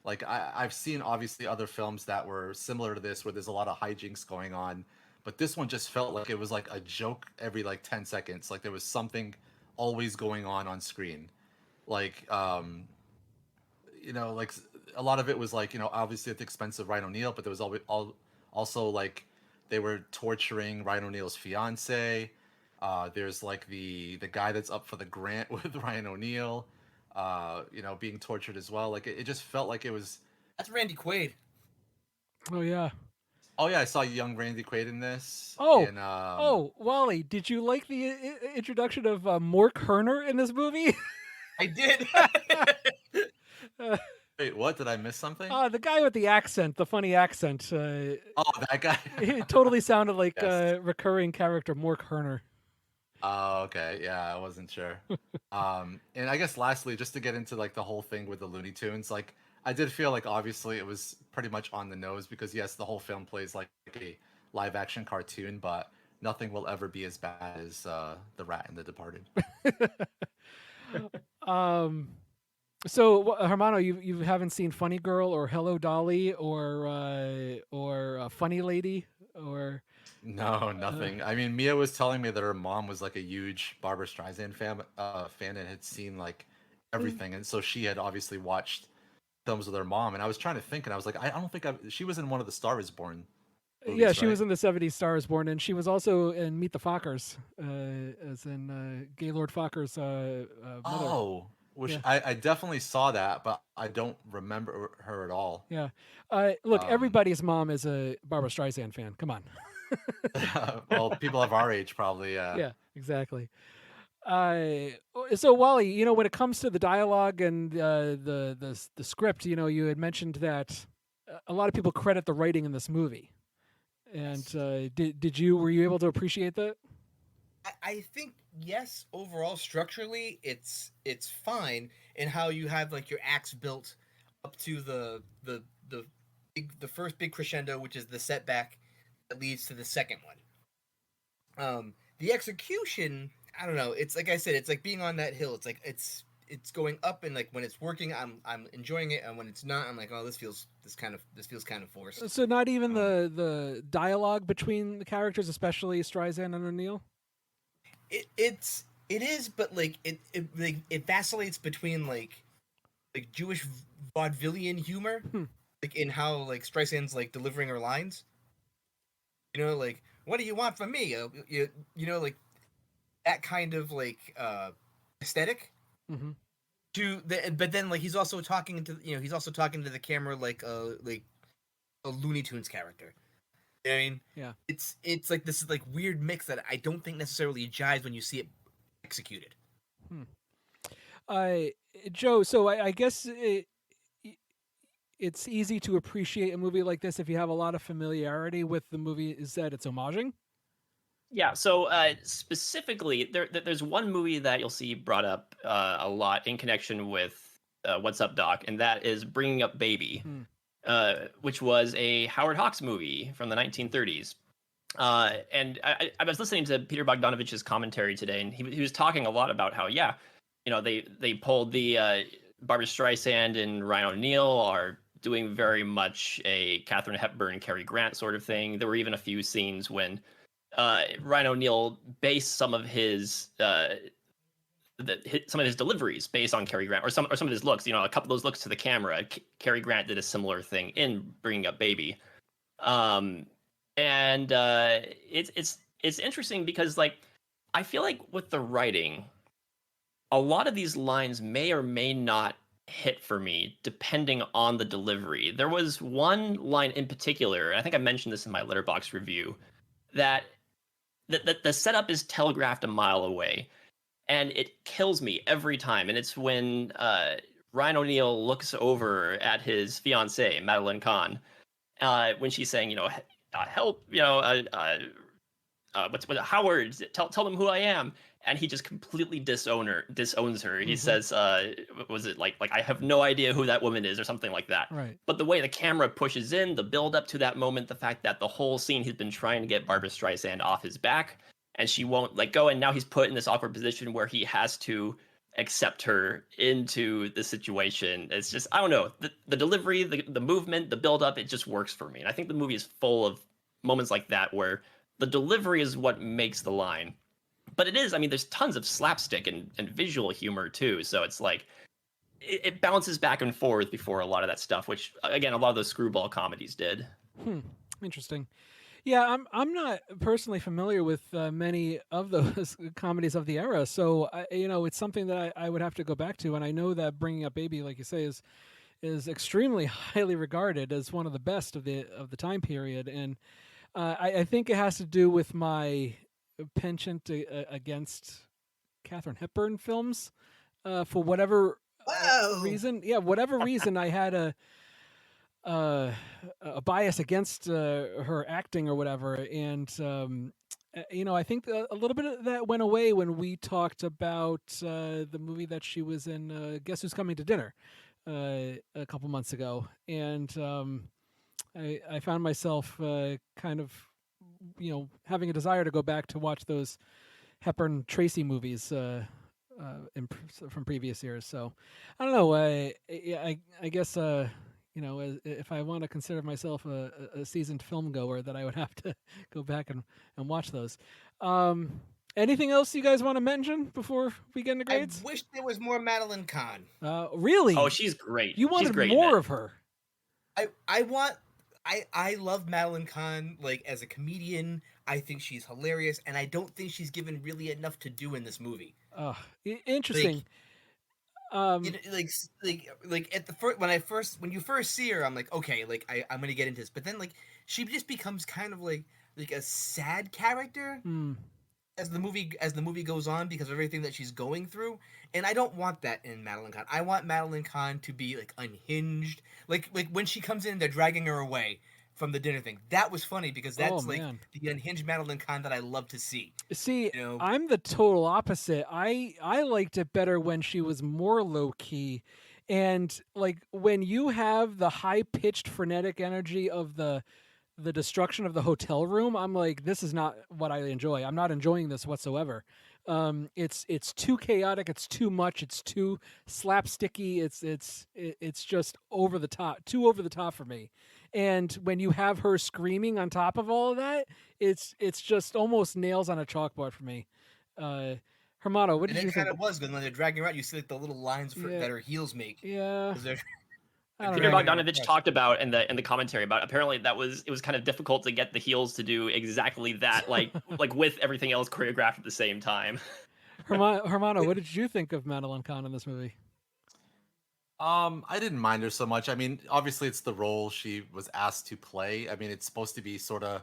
Like I've seen obviously other films that were similar to this where there's a lot of hijinks going on, but this one just felt like it was like a joke every like 10 seconds. Like there was something always going on screen. Like like a lot of it was like, obviously at the expense of Ryan O'Neal, but there was also like they were torturing Ryan O'Neal's fiance. There's like the guy that's up for the grant with Ryan O'Neal, being tortured as well. Like it just felt like it was. That's Randy Quaid. Oh yeah. Oh yeah, I saw young Randy Quaid in this. Oh, and, Wally, did you like the introduction of Mork Herner in this movie? I did. Wait, what? Did I miss something? The guy with the accent, the funny accent. Oh, that guy. It totally sounded like Yes. recurring character Mork Herner. Oh, okay. Yeah, I wasn't sure. And I guess lastly, just to get into like the whole thing with the Looney Tunes, like I did feel like obviously it was pretty much on the nose because yes, the whole film plays like a live action cartoon, but nothing will ever be as bad as The Rat and the Departed. So Hermano, you haven't seen Funny Girl or Hello Dolly or Funny Lady or No, nothing. I mean, Mia was telling me that her mom was like a huge Barbra Streisand fan and had seen like everything, and so she had obviously watched films with her mom. And I was trying to think, and I was like, I don't think she was in one of the Star Is Born movies, yeah, she right? was in the 70s Star Is Born, and she was also in Meet the Fockers, as in Gaylord Focker's mother. Oh, which Yeah. I definitely saw that, but I don't remember her at all. Yeah. Look, everybody's mom is a Barbra Streisand fan. Come on. Well, people of our age probably. Yeah, exactly. So Wally, when it comes to the dialogue and the script, you had mentioned that a lot of people credit the writing in this movie. And were you able to appreciate that? I think yes. Overall, structurally, it's fine in how you have like your acts built up to the first big crescendo, which is the setback that leads to the second one. The execution, I don't know. It's like I said, it's like being on that hill. It's like it's going up, and like when it's working, I'm enjoying it, and when it's not, I'm like, oh, this feels kind of forced. So not even the dialogue between the characters, especially Streisand and O'Neal? It is, but like it vacillates between like Jewish vaudevillian humor, like in how like Streisand's like delivering her lines. Like, what do you want from me? Like that kind of like aesthetic. Mm-hmm. But then like he's also talking to the camera like a Looney Tunes character. You know what I mean? Yeah. It's like this like weird mix that I don't think necessarily jives when you see it executed. Joe, so I guess it's easy to appreciate a movie like this if you have a lot of familiarity with the movie. Is that it's homaging? Yeah, so specifically, there's one movie that you'll see brought up a lot in connection with What's Up, Doc, and that is Bringing Up Baby, which was a Howard Hawks movie from the 1930s. And I was listening to Peter Bogdanovich's commentary today, and he was talking a lot about how, they pulled the Barbra Streisand and Ryan O'Neal are doing very much a Katharine Hepburn, Cary Grant sort of thing. There were even a few scenes when Ryan O'Neal based some of his some of his deliveries based on Cary Grant, or some of his looks. A couple of those looks to the camera. Cary Grant did a similar thing in Bringing Up Baby, and it's interesting because like I feel like with the writing, a lot of these lines may or may not hit for me depending on the delivery. There was one line in particular, and I think I mentioned this in my Letterboxd review, that the setup is telegraphed a mile away, and it kills me every time. And it's when Ryan O'Neal looks over at his fiancée, Madeline Kahn, when she's saying, help, what's Howard, tell them who I am. And he just completely disowns her. He says, was it like I have no idea who that woman is or something like that. Right. But the way the camera pushes in, the build up to that moment, the fact that the whole scene he's been trying to get Barbra Streisand off his back and she won't let go. And now he's put in this awkward position where he has to accept her into the situation. It's just, I don't know, the delivery, the movement, the build up, it just works for me. And I think the movie is full of moments like that where the delivery is what makes the line. But it is, I mean, there's tons of slapstick and visual humor too. So it's like, it bounces back and forth before a lot of that stuff, which again, a lot of those screwball comedies did. Interesting. Yeah, I'm not personally familiar with many of those comedies of the era. So, it's something that I would have to go back to. And I know that Bringing Up Baby, like you say, is extremely highly regarded as one of the best of the time period. And I think it has to do with my penchant against Katharine Hepburn films for whatever reason. Yeah, whatever reason, I had a bias against her acting or whatever. And I think a little bit of that went away when we talked about the movie that she was in, Guess Who's Coming to Dinner, a couple months ago. And I found myself kind of having a desire to go back to watch those Hepburn Tracy movies from previous years. So I don't know. I guess if I want to consider myself a seasoned film goer, that I would have to go back and watch those. Anything else you guys want to mention before we get into grades? I wish there was more Madeline Kahn. Really? Oh, she's great. You wanted great more of her. I love Madeline Kahn, like, as a comedian. I think she's hilarious, and I don't think she's given really enough to do in this movie. Interesting. Like at the first, when you first see her, I'm like, okay, like I'm gonna get into this, but then like she just becomes kind of like a sad character as the movie goes on because of everything that she's going through, and I don't want that in Madeline Kahn. I want Madeline Kahn to be like unhinged, like when she comes in, they're dragging her away from the dinner thing. That was funny because that's the unhinged Madeline Kahn that I love to see. See, I'm the total opposite. I liked it better when she was more low key, and like when you have the high pitched frenetic energy of the destruction of the hotel room, I'm like, this is not what I enjoy. I'm not enjoying this whatsoever. It's too chaotic. It's too much. It's too slapsticky. It's just over the top. Too over the top for me. And when you have her screaming on top of all of that, it's just almost nails on a chalkboard for me. Hermano, what did you think? It kind of was good when they're dragging her out. You see like the little lines that her heels make. Yeah. Peter Bogdanovich talked about in the commentary about apparently it was kind of difficult to get the heels to do exactly that, like with everything else choreographed at the same time. Hermano, what did you think of Madeline Kahn in this movie? I didn't mind her so much. I mean, obviously it's the role she was asked to play. I mean, it's supposed to be sort of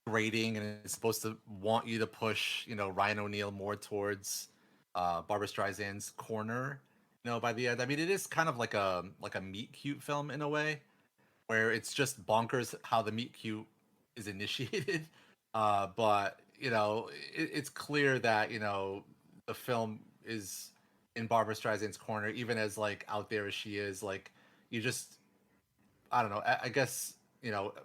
grating, and it's supposed to want you to push, Ryan O'Neal more towards Barbra Streisand's corner. By the end, I mean, it is kind of like a meet cute film in a way, where it's just bonkers how the meet cute is initiated. But it's clear that the film is in Barbra Streisand's corner, even as like out there as she is. Like, I don't know. I guess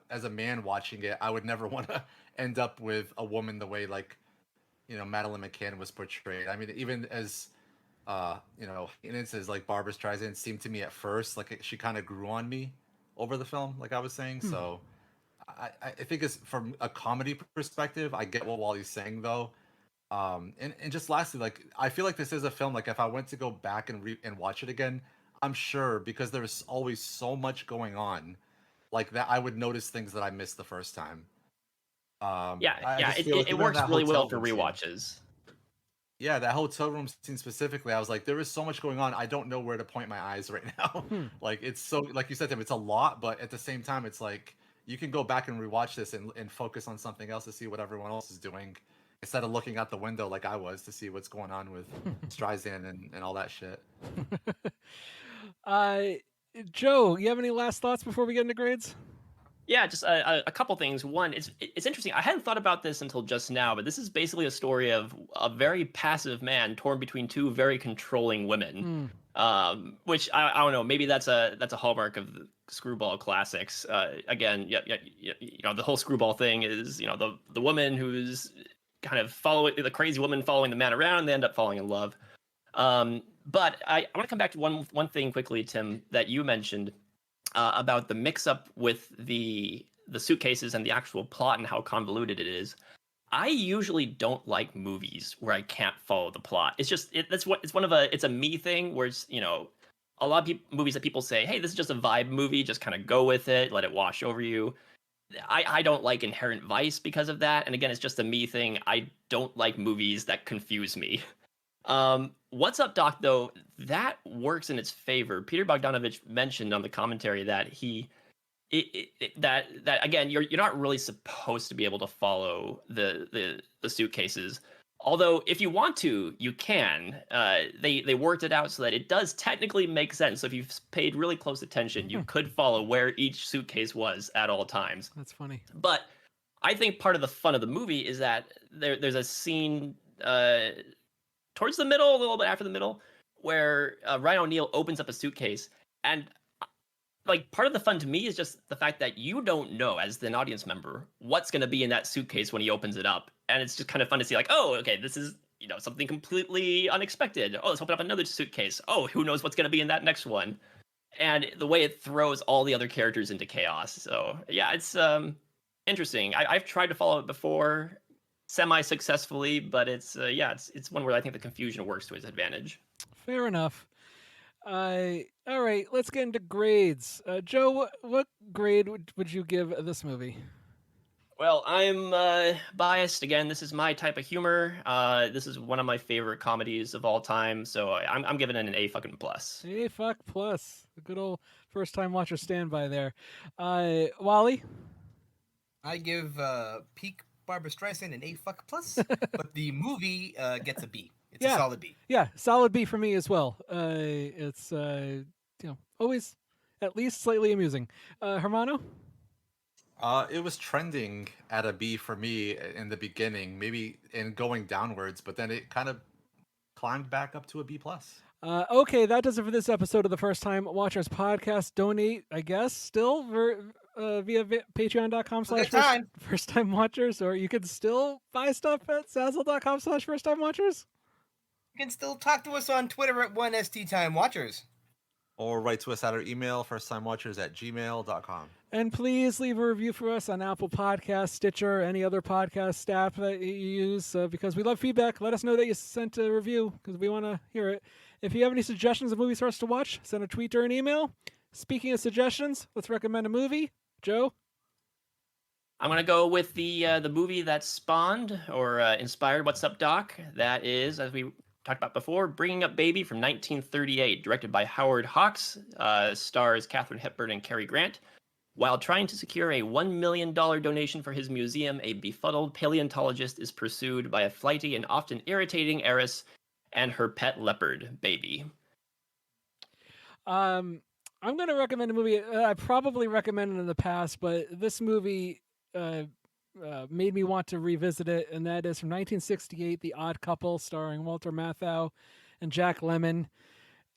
as a man watching it, I would never want to end up with a woman the way like Madeline McCann was portrayed. I mean, even as instances like Barbra Streisand seemed to me at first like she kind of grew on me over the film, like I was saying. So I think it's from a comedy perspective, I get what Wally's saying though. And just lastly, like I feel like this is a film. Like if I went to go back and watch it again, I'm sure because there's always so much going on, like that I would notice things that I missed the first time. I just feel like it even works that really well hotel for room scene- rewatches. Yeah, that hotel room scene specifically, I was like, there is so much going on. I don't know where to point my eyes right now. Like it's so, like you said, Tim, it's a lot, but at the same time, it's like you can go back and rewatch this and focus on something else to see what everyone else is doing instead of looking out the window like I was to see what's going on with Streisand and all that shit. Joe, you have any last thoughts before we get into grades? Yeah, just a couple things. One, it's interesting. I hadn't thought about this until just now, but this is basically a story of a very passive man torn between two very controlling women. Which I don't know. Maybe that's a hallmark of the Screwball classics. Again, you know, the whole Screwball thing is, you know, the woman who's kind of the crazy woman following the man around, and they end up falling in love. But I want to come back to one thing quickly, Tim, that you mentioned. About the mix-up with the suitcases and the actual plot and how convoluted it is. I usually don't like movies where I can't follow the plot. It's just it's a me thing where it's, you know, a lot of movies that people say, hey, this is just a vibe movie, just kind of go with it, let it wash over you. I don't like Inherent Vice because of that, and again, it's just a me thing. I don't like movies that confuse me. What's Up, Doc, though, that works in its favor. Peter Bogdanovich mentioned on the commentary that that again, you're not really supposed to be able to follow the suitcases. Although if you want to, you can. They worked it out so that it does technically make sense. So if you've paid really close attention, you could follow where each suitcase was at all times. That's funny. But I think part of the fun of the movie is that there's a scene towards the middle, a little bit after the middle, where Ryan O'Neal opens up a suitcase, and like part of the fun to me is just the fact that you don't know as an audience member what's going to be in that suitcase when he opens it up, and it's just kind of fun to see like, oh, okay, this is, you know, something completely unexpected. Oh, let's open up another suitcase. Oh, who knows what's going to be in that next one, and the way it throws all the other characters into chaos. So yeah, it's interesting. I've tried to follow it before, semi-successfully, but it's one where I think the confusion works to its advantage. Fair enough. All right, let's get into grades. Joe, what grade would you give this movie? Well, I'm biased. Again, this is my type of humor. This is one of my favorite comedies of all time, so I'm giving it an A fucking plus. A fuck plus. A good old first-time watcher standby there. Wally? I give Peak Barbara Streisand an A fuck plus, but the movie gets a B. It's a solid B. Yeah, solid B for me as well. It's always at least slightly amusing. Hermano? It was trending at a B for me in the beginning, maybe in going downwards, but then it kind of climbed back up to a B plus. Okay, that does it for this episode of the First Time Watchers podcast. Donate, I guess, still via patreon.com/First Time Watchers, or you could still buy stuff at Zazzle.com/First Time Watchers. You can still talk to us on Twitter at 1STTimeWatchers. Or write to us at our email, firsttimewatchers@gmail.com. And please leave a review for us on Apple Podcasts, Stitcher, any other podcast app that you use, because we love feedback. Let us know that you sent a review, because we want to hear it. If you have any suggestions of movies for us to watch, send a tweet or an email. Speaking of suggestions, let's recommend a movie. Joe? I'm going to go with the movie that spawned or inspired What's Up, Doc. That is, as we talked about before, Bringing Up Baby from 1938, directed by Howard Hawks, stars Katharine Hepburn and Cary Grant. While trying to secure a $1 million donation for his museum, a befuddled paleontologist is pursued by a flighty and often irritating heiress and her pet leopard, Baby. I'm going to recommend a movie I probably recommended in the past, but this movie made me want to revisit it, and that is from 1968, The Odd Couple, starring Walter Matthau and Jack Lemmon.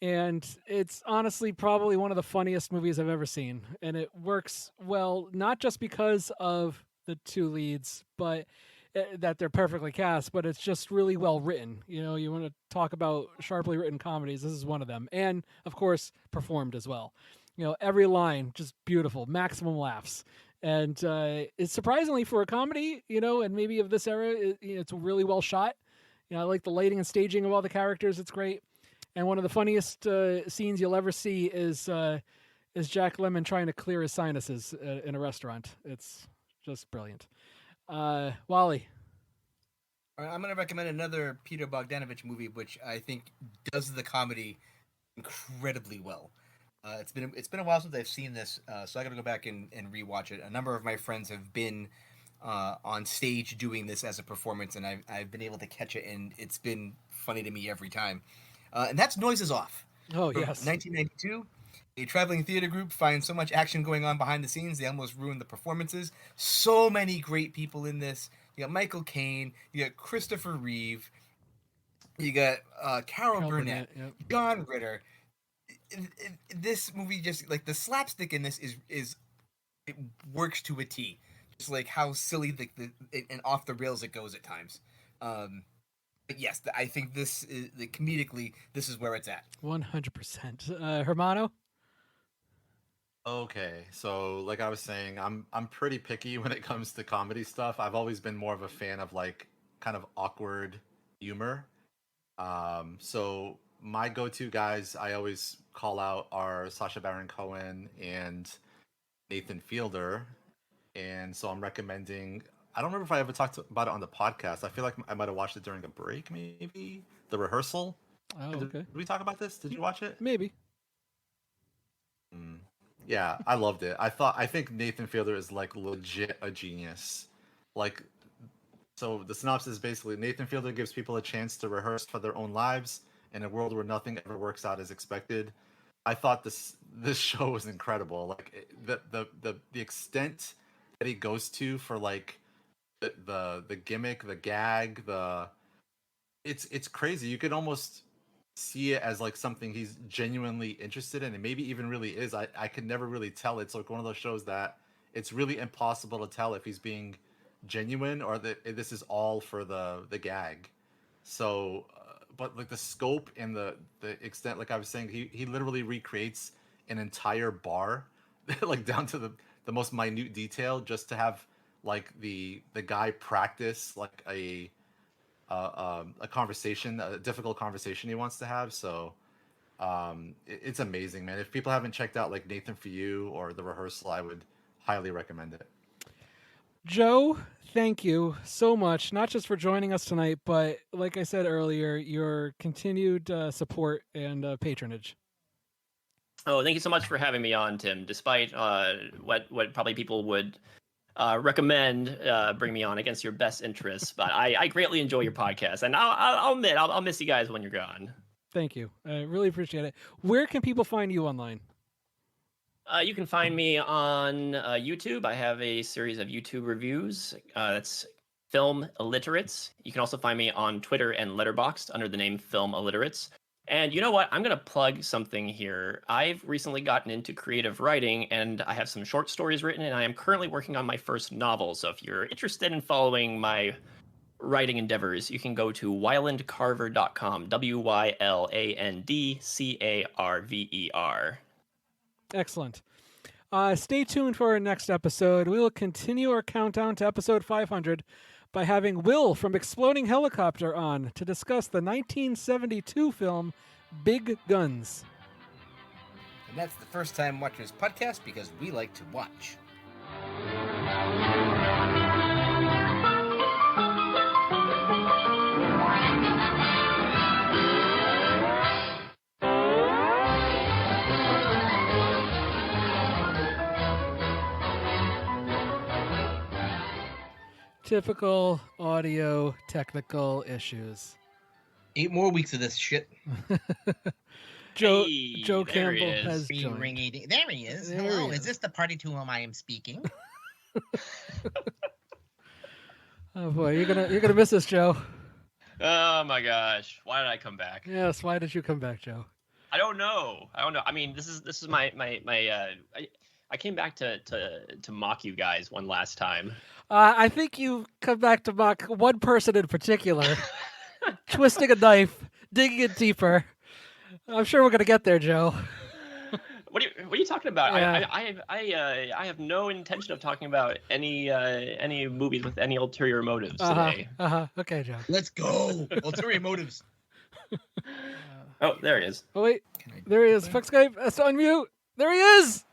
And it's honestly probably one of the funniest movies I've ever seen. And it works well, not just because of the two leads, but that they're perfectly cast, but it's just really well written. You know, you want to talk about sharply written comedies, this is one of them. And, of course, performed as well. You know, every line, just beautiful, maximum laughs. And it's surprisingly for a comedy, you know, and maybe of this era, it's really well shot. I like the lighting and staging of all the characters. It's great. And one of the funniest scenes you'll ever see is Jack Lemmon trying to clear his sinuses in a restaurant. It's just brilliant. Wally. All right, I'm going to recommend another Peter Bogdanovich movie, which I think does the comedy incredibly well. It's been a while since I've seen this, so I got to go back and rewatch it. A number of my friends have been on stage doing this as a performance, and I've been able to catch it, and it's been funny to me every time. And that's Noises Off. Oh, From yes. 1992. A traveling theater group finds so much action going on behind the scenes, they almost ruin the performances. So many great people in this. You got Michael Caine, you got Christopher Reeve, you got Carol Burnett, yep. John Ritter. This movie just, like, the slapstick in this is it works to a T. Just like how silly and off the rails it goes at times. But yes, I think this is comedically, this is where it's at. 100%. Hermano? Okay, so like I was saying, I'm pretty picky when it comes to comedy stuff. I've always been more of a fan of like kind of awkward humor. So my go-to guys I always call out are Sacha Baron Cohen and Nathan Fielder. And so I'm recommending, I don't remember if I ever talked about it on the podcast. I feel like I might have watched it during a break, maybe. The Rehearsal. Oh, okay. Did we talk about this? Did you watch it? Maybe. Yeah, I loved it. I think Nathan Fielder is like legit a genius. Like, so the synopsis is basically Nathan Fielder gives people a chance to rehearse for their own lives in a world where nothing ever works out as expected. I thought this show was incredible. Like the extent that he goes to for like the gimmick, the gag, it's crazy. You could almost see it as like something he's genuinely interested in, and maybe even really is. I could never really tell. It's like one of those shows that it's really impossible to tell if he's being genuine or that this is all for the gag. So but like the scope and the extent, like I was saying, he literally recreates an entire bar like down to the most minute detail just to have like the guy practice like a conversation, a difficult conversation he wants to have. So it's amazing, man. If people haven't checked out like Nathan For You or The Rehearsal, I would highly recommend it. Joe, thank you so much, not just for joining us tonight, but like I said earlier, your continued support and patronage. Oh, thank you so much for having me on, Tim. Despite what probably people would recommend bring me on against your best interests, but I greatly enjoy your podcast, and I'll admit I'll miss you guys when you're gone. Thank you. I really appreciate it. Where can people find you online? You can find me on YouTube. I have a series of YouTube reviews. That's Film Illiterates. You can also find me on Twitter and Letterboxd under the name Film Illiterates. And you know what? I'm going to plug something here. I've recently gotten into creative writing, and I have some short stories written, and I am currently working on my first novel. So if you're interested in following my writing endeavors, you can go to wylandcarver.com, WYLANDCARVER. Excellent. Stay tuned for our next episode. We will continue our countdown to episode 500 by having Will from Exploding Helicopter on to discuss the 1972 film Big Guns. And that's the First Time Watchers podcast because we like to watch. Typical audio technical issues. 8 more weeks of this shit. Joe there Campbell he is. has joined. Ring-a-ding. There he is. There Hello. he Is is. this the party to whom I am speaking? Oh boy, you're gonna miss us, Joe. Oh my gosh, why did I come back? Yes, why did you come back, Joe? I don't know. I mean, this is my I came back to mock you guys one last time. I think you come back to mock one person in particular, twisting a knife, digging it deeper. I'm sure we're gonna get there, Joe. What are you talking about? Yeah. I have no intention of talking about any movies with any ulterior motives today. Okay, Joe. Let's go. Ulterior motives. Oh, there he is. Oh wait, there he is. Fuck Skype. Has to unmute. There he is.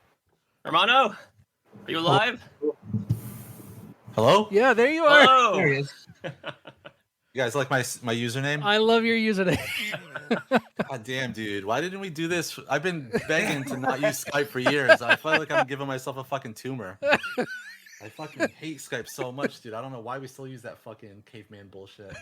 Hermano, are you alive? Hello? Yeah, there you are. Hello. There he is. You guys like my username? I love your username. God damn, dude. Why didn't we do this? I've been begging to not use Skype for years. I feel like I'm giving myself a fucking tumor. I fucking hate Skype so much, dude. I don't know why we still use that fucking caveman bullshit.